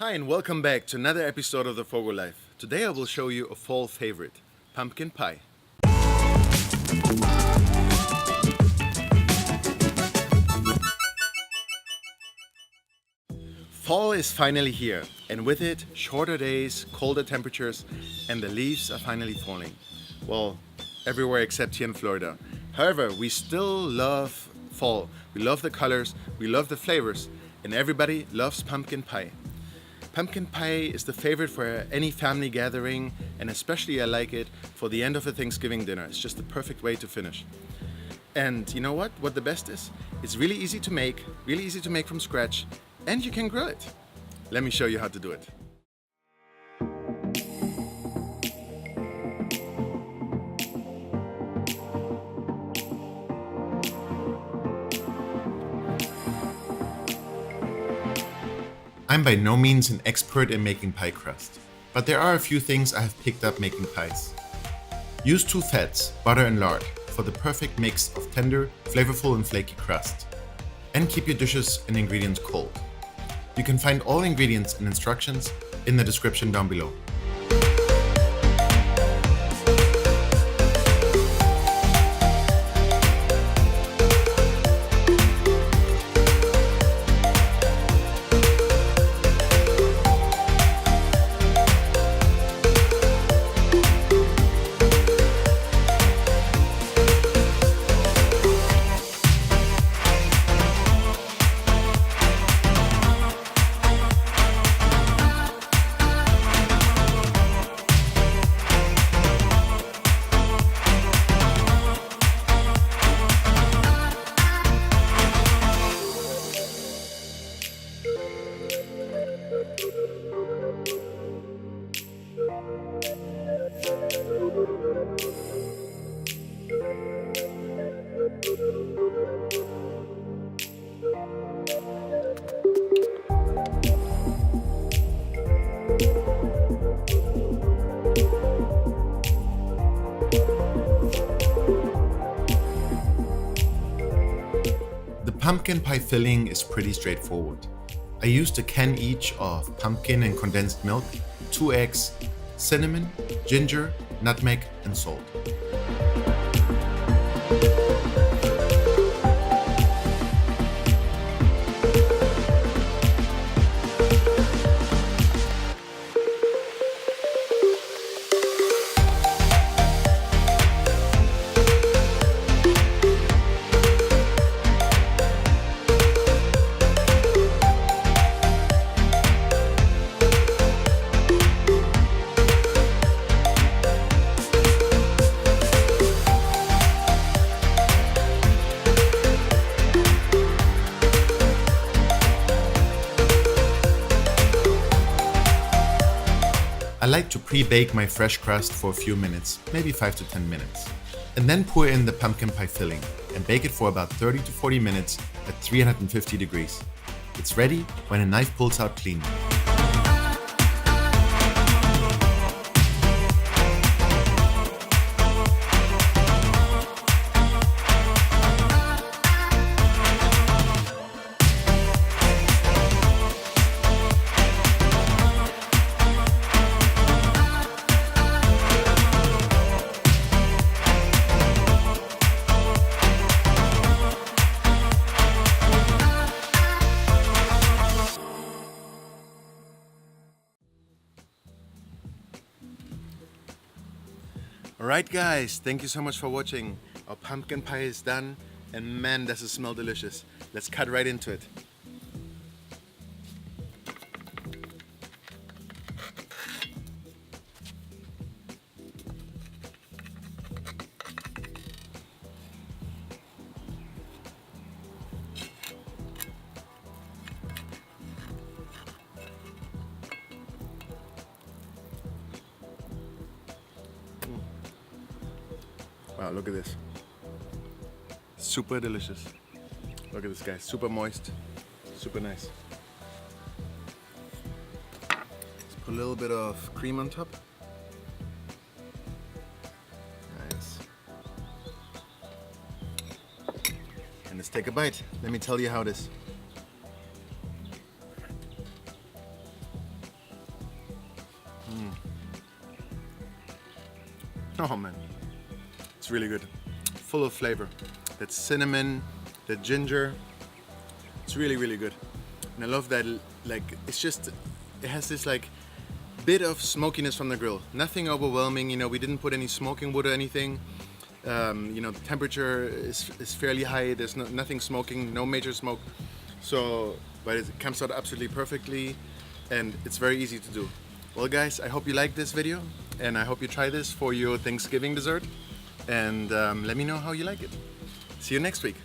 Hi and welcome back to another episode of the FOGO Life. Today I will show you a fall favorite, pumpkin pie. Fall is finally here, and with it, shorter days, colder temperatures, and the leaves are finally falling. Well, everywhere except here in Florida. However, we still love fall. We love the colors, we love the flavors, and everybody loves pumpkin pie. Pumpkin pie is the favorite for any family gathering, and especially I like it for the end of a Thanksgiving dinner. It's just the perfect way to finish. And you know what? What the best is? It's really easy to make from scratch, and you can grill it. Let me show you how to do it. I'm by no means an expert in making pie crust, but there are a few things I have picked up making pies. Use two fats, butter and lard, for the perfect mix of tender, flavorful and flaky crust. And keep your dishes and ingredients cold. You can find all ingredients and instructions in the description down below. The pumpkin pie filling is pretty straightforward. I used a can each of pumpkin and condensed milk, 2 eggs, cinnamon, ginger, nutmeg and salt. I like to pre-bake my fresh crust for a few minutes, maybe 5 to 10 minutes, and then pour in the pumpkin pie filling and bake it for about 30 to 40 minutes at 350 degrees. It's ready when a knife pulls out clean. Alright guys, thank you so much for watching. Our pumpkin pie is done, and man, does it smell delicious. Let's cut right into it. Wow, look at this. Super delicious. Look at this guy, super moist, super nice. Let's put a little bit of cream on top. Nice. And let's take a bite. Let me tell you how it is. Oh man, it's really good. Full of flavor. That cinnamon, the ginger. It's really, really good. And I love that, like, it's just, it has this like bit of smokiness from the grill. Nothing overwhelming, you know, we didn't put any smoking wood or anything. You know, the temperature is fairly high. There's nothing smoking, no major smoke. So, but it comes out absolutely perfectly and it's very easy to do. Well guys, I hope you liked this video and I hope you try this for your Thanksgiving dessert and let me know how you like it. See you next week.